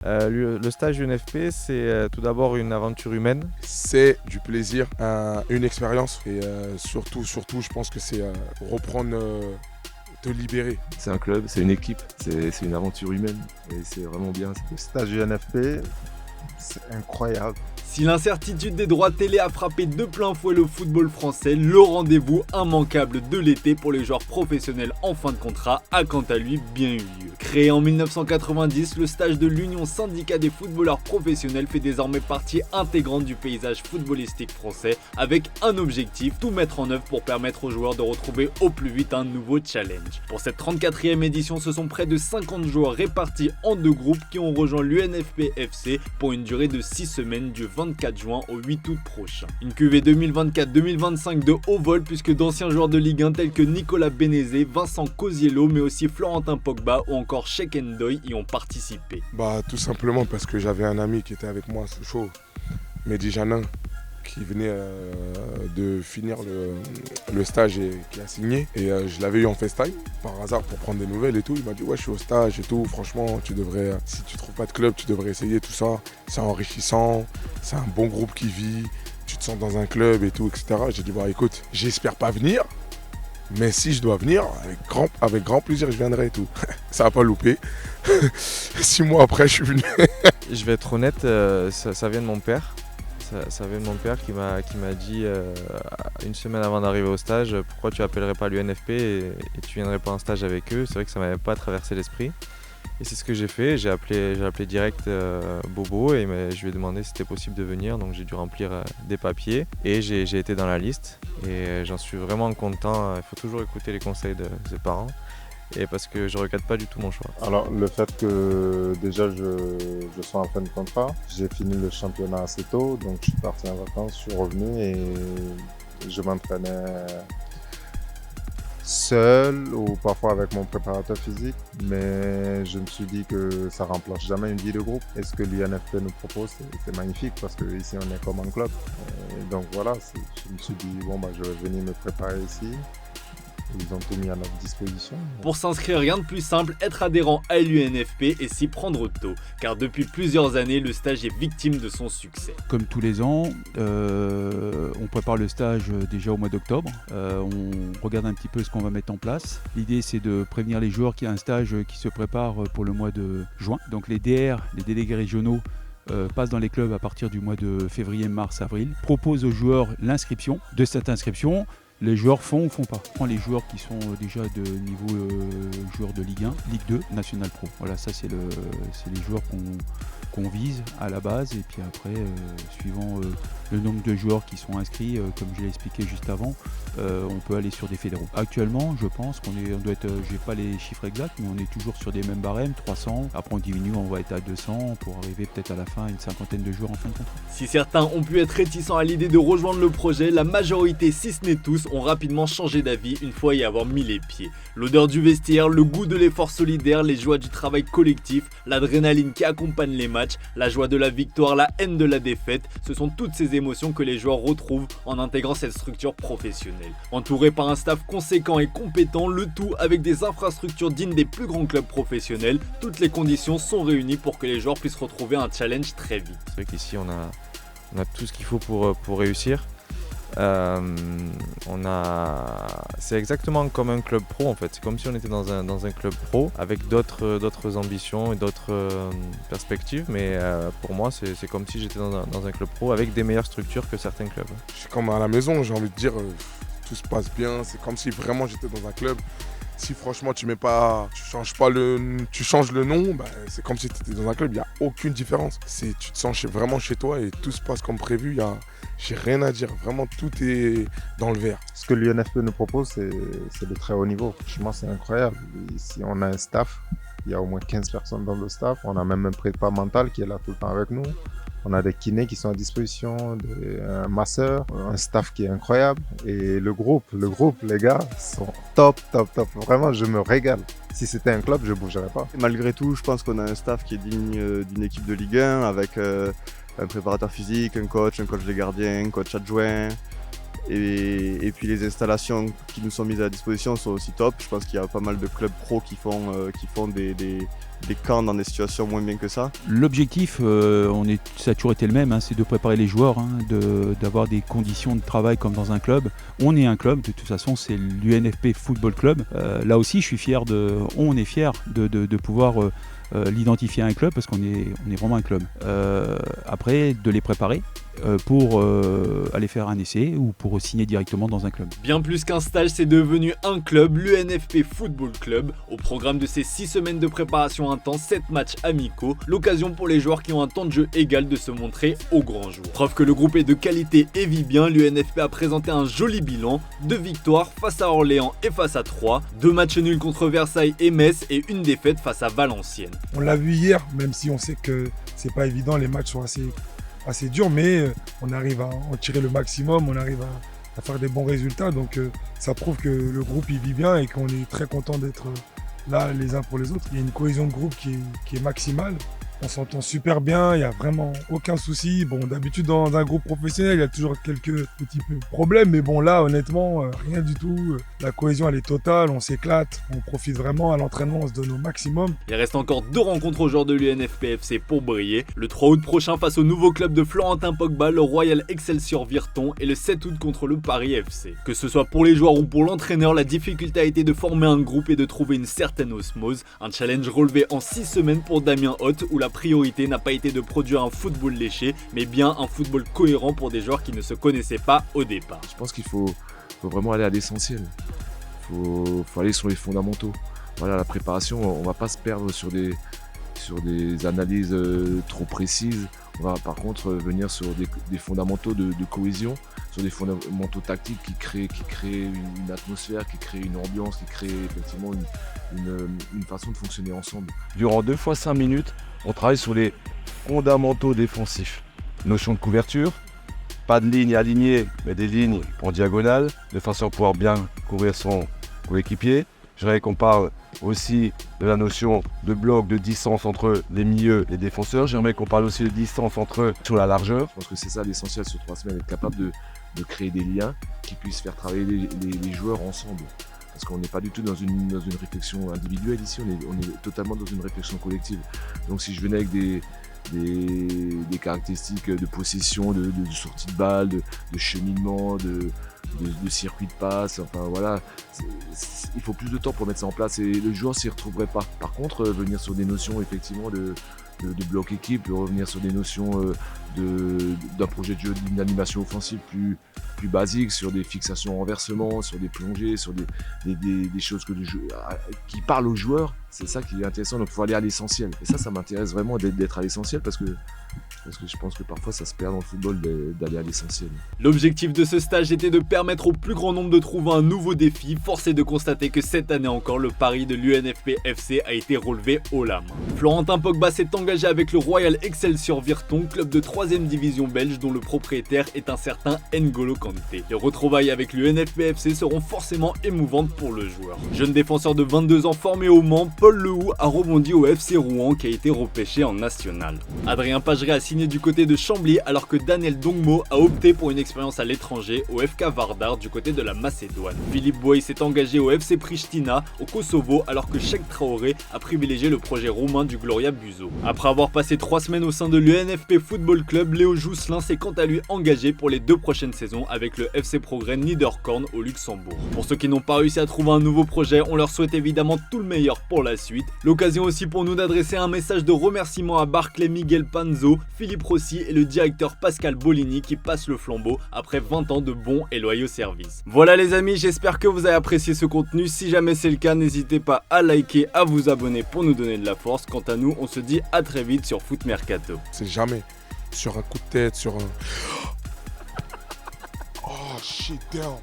Le stage UNFP, c'est tout d'abord une aventure humaine. C'est du plaisir, une expérience et surtout, je pense que c'est reprendre, te libérer. C'est un club, c'est une équipe, c'est une aventure humaine et c'est vraiment bien. Le stage UNFP, c'est incroyable. Si l'incertitude des droits télé a frappé de plein fouet le football français, le rendez-vous immanquable de l'été pour les joueurs professionnels en fin de contrat a quant à lui bien eu lieu. Créé en 1990, le stage de l'Union Syndicat des footballeurs professionnels fait désormais partie intégrante du paysage footballistique français avec un objectif, tout mettre en œuvre pour permettre aux joueurs de retrouver au plus vite un nouveau challenge. Pour cette 34e édition, ce sont près de 50 joueurs répartis en deux groupes qui ont rejoint l'UNFP FC pour une durée de 6 semaines du 24 juin au 8 août prochain. Une cuvée 2024-2025 de haut vol puisque d'anciens joueurs de Ligue 1 tels que Nicolas Bénézé, Vincent Cosiello mais aussi Florentin Pogba ou encore Cheikh Ndoye y ont participé. Tout simplement parce que j'avais un ami qui était avec moi, c'est chaud, Mehdi Janin, qui venait de finir le stage et qui a signé. Et je l'avais eu en FaceTime par hasard pour prendre des nouvelles et tout. Il m'a dit ouais, je suis au stage et tout. Franchement, tu devrais, si tu trouves pas de club, tu devrais essayer tout ça. C'est enrichissant, c'est un bon groupe qui vit, tu te sens dans un club et tout, etc. J'ai dit écoute, j'espère pas venir. Mais si je dois venir, avec grand plaisir, je viendrai et tout. Ça n'a pas loupé. 6 mois après, je suis venu. Je vais être honnête, ça vient de mon père. Ça vient de mon père qui m'a dit une semaine avant d'arriver au stage, pourquoi tu appellerais pas l'UNFP et tu viendrais pas en stage avec eux. C'est vrai que ça m'avait pas traversé l'esprit. Et c'est ce que j'ai fait, j'ai appelé direct Bobo et je lui ai demandé si c'était possible de venir, donc j'ai dû remplir des papiers et j'ai été dans la liste et j'en suis vraiment content. Il faut toujours écouter les conseils de ses parents et parce que je regrette pas du tout mon choix. Alors le fait que déjà je sois en fin de contrat, j'ai fini le championnat assez tôt, donc je suis parti en vacances, je suis revenu et je m'entraînais seul ou parfois avec mon préparateur physique, mais je me suis dit que ça remplace jamais une vie de groupe. Et ce que l'UNFP nous propose, c'est magnifique parce que ici on est comme un club. Et donc voilà, je me suis dit je vais venir me préparer ici. Ils ont tout mis à notre disposition. Pour s'inscrire, rien de plus simple, être adhérent à l'UNFP et s'y prendre tôt. Car depuis plusieurs années, le stage est victime de son succès. Comme tous les ans, on prépare le stage déjà au mois d'octobre. On regarde un petit peu ce qu'on va mettre en place. L'idée, c'est de prévenir les joueurs qu'il y a un stage qui se prépare pour le mois de juin. Donc les DR, les délégués régionaux, passent dans les clubs à partir du mois de février, mars, avril. Proposent aux joueurs l'inscription. De cette inscription, les joueurs font ou font pas. On prend les joueurs qui sont déjà de niveau joueurs de Ligue 1, Ligue 2, National Pro. Voilà, ça c'est les joueurs qu'on vise à la base et puis après, suivant le nombre de joueurs qui sont inscrits, comme je l'ai expliqué juste avant, on peut aller sur des fédéraux. Actuellement, je pense qu'on doit être, j'ai pas les chiffres exacts, mais on est toujours sur des mêmes barèmes, 300. Après on diminue, on va être à 200 pour arriver peut-être à la fin à une cinquantaine de joueurs en fin de contrat. Si certains ont pu être réticents à l'idée de rejoindre le projet, la majorité, si ce n'est tous, ont rapidement changé d'avis une fois y avoir mis les pieds. L'odeur du vestiaire, le goût de l'effort solidaire, les joies du travail collectif, l'adrénaline qui accompagne les matchs, la joie de la victoire, la haine de la défaite, ce sont toutes ces émotions que les joueurs retrouvent en intégrant cette structure professionnelle. Entouré par un staff conséquent et compétent, le tout avec des infrastructures dignes des plus grands clubs professionnels, toutes les conditions sont réunies pour que les joueurs puissent retrouver un challenge très vite. C'est vrai qu'ici on a tout ce qu'il faut pour réussir. C'est exactement comme un club pro en fait, c'est comme si on était dans un club pro avec d'autres ambitions et d'autres perspectives, mais pour moi c'est comme si j'étais dans un club pro avec des meilleures structures que certains clubs. Je suis comme à la maison, j'ai envie de dire, tout se passe bien, c'est comme si vraiment j'étais dans un club. Si franchement tu changes le nom, c'est comme si tu étais dans un club, il n'y a aucune différence. Tu te sens vraiment chez toi et tout se passe comme prévu, j'ai rien à dire, vraiment tout est dans le vert. Ce que l'UNFP nous propose, c'est de très haut niveau. Franchement, c'est incroyable. Ici, on a un staff, il y a au moins 15 personnes dans le staff, on a même un prépa mental qui est là tout le temps avec nous. On a des kinés qui sont à disposition, un masseur, un staff qui est incroyable. Et le groupe, les gars, sont top. Vraiment, je me régale. Si c'était un club, je ne bougerais pas. Malgré tout, je pense qu'on a un staff qui est digne d'une équipe de Ligue 1 avec un préparateur physique, un coach des gardiens, un coach adjoint. Et puis les installations qui nous sont mises à disposition sont aussi top. Je pense qu'il y a pas mal de clubs pro qui font des camps dans des situations moins bien que ça. L'objectif, ça a toujours été le même, c'est de préparer les joueurs, d'avoir des conditions de travail comme dans un club. On est un club, de toute façon c'est l'UNFP Football Club. Là aussi je suis fier on est fier de pouvoir l'identifier à un club parce qu'on est vraiment un club. Après de les préparer pour aller faire un essai ou pour signer directement dans un club. Bien plus qu'un stage, c'est devenu un club, l'UNFP Football Club. Au programme de ces 6 semaines de préparation intense, 7 matchs amicaux, l'occasion pour les joueurs qui ont un temps de jeu égal de se montrer au grand jour. Preuve que le groupe est de qualité et vit bien, l'UNFP a présenté un joli bilan, 2 victoires face à Orléans et face à Troyes, 2 matchs nuls contre Versailles et Metz et une défaite face à Valenciennes. On l'a vu hier, même si on sait que c'est pas évident, les matchs sont assez dur, mais on arrive à en tirer le maximum, on arrive à faire des bons résultats. Donc ça prouve que le groupe il vit bien et qu'on est très content d'être là les uns pour les autres. Il y a une cohésion de groupe qui est maximale. On s'entend super bien, il n'y a vraiment aucun souci. Bon, d'habitude dans un groupe professionnel, il y a toujours quelques petits problèmes, mais bon là, honnêtement, rien du tout. La cohésion, elle est totale, on s'éclate, on profite vraiment à l'entraînement, on se donne au maximum. Il reste encore 2 rencontres aux joueurs de l'UNFP-FC pour briller. Le 3 août prochain face au nouveau club de Florentin Pogba, le Royal Excelsior Virton, et le 7 août contre le Paris FC. Que ce soit pour les joueurs ou pour l'entraîneur, la difficulté a été de former un groupe et de trouver une certaine osmose. Un challenge relevé en 6 semaines pour Damien Hoth, où la priorité n'a pas été de produire un football léché, mais bien un football cohérent pour des joueurs qui ne se connaissaient pas au départ. Je pense qu'il faut vraiment aller à l'essentiel. Il faut aller sur les fondamentaux. Voilà, la préparation, on ne va pas se perdre sur des analyses trop précises. On va par contre venir sur des fondamentaux de cohésion, sur des fondamentaux tactiques qui créent une atmosphère, qui créent une ambiance, qui créent effectivement une façon de fonctionner ensemble. Durant 2 fois 5 minutes, on travaille sur les fondamentaux défensifs. Notion de couverture, pas de ligne alignée, mais des lignes en diagonale, de façon à pouvoir bien couvrir son coéquipier. Je dirais qu'on parle aussi de la notion de bloc, de distance entre les milieux et les défenseurs. J'aimerais qu'on parle aussi de distance entre eux sur la largeur. Je pense que c'est ça l'essentiel sur 3 semaines, être capable de créer des liens qui puissent faire travailler les joueurs ensemble. Parce qu'on n'est pas du tout dans une réflexion individuelle ici, on est totalement dans une réflexion collective. Donc si je venais avec des caractéristiques de possession, de sortie de balle, de cheminement, de circuit de passe, enfin voilà, il faut plus de temps pour mettre ça en place et le joueur s'y retrouverait pas. Par contre, venir sur des notions effectivement de bloc équipe, revenir sur des notions d'un projet de jeu, d'une animation offensive plus basique, sur des fixations en renversement, sur des plongées, sur des choses qui parlent aux joueurs, c'est ça qui est intéressant. Donc il faut aller à l'essentiel. Et ça m'intéresse vraiment d'être à l'essentiel parce que je pense que parfois ça se perd dans le football d'aller à l'essentiel. L'objectif de ce stage était de permettre au plus grand nombre de trouver un nouveau défi. Force est de constater que cette année encore, le pari de l'UNFP-FC a été relevé haut la main. Florentin Pogba s'est engagé avec le Royal Excelsior Virton, club de 3ème division belge dont le propriétaire est un certain N'Golo Kanté. Les retrouvailles avec l'UNFP-FC seront forcément émouvantes pour le joueur. Jeune défenseur de 22 ans formé au Mans, Paul Lehoux a rebondi au FC Rouen qui a été repêché en national. Adrien Pageret a signé du côté de Chambly alors que Daniel Dongmo a opté pour une expérience à l'étranger au FK Vardar du côté de la Macédoine. Philippe Boy s'est engagé au FC Pristina au Kosovo alors que Cheikh Traoré a privilégié le projet roumain du Gloria Buzo. Après avoir passé 3 semaines au sein de l'UNFP Football Club, Léo Jousselin s'est quant à lui engagé pour les 2 prochaines saisons avec le FC Progrès Niederkorn au Luxembourg. Pour ceux qui n'ont pas réussi à trouver un nouveau projet, on leur souhaite évidemment tout le meilleur pour la suite. L'occasion aussi pour nous d'adresser un message de remerciement à Barclay Miguel Panzo, Philippe Rossi et le directeur Pascal Bolini qui passe le flambeau après 20 ans de bons et loyaux services. Voilà les amis, j'espère que vous avez apprécié ce contenu. Si jamais c'est le cas, n'hésitez pas à liker, à vous abonner pour nous donner de la force. Quant à nous, on se dit à très vite sur Foot Mercato. C'est jamais sur un coup de tête, sur un... Oh shit, damn.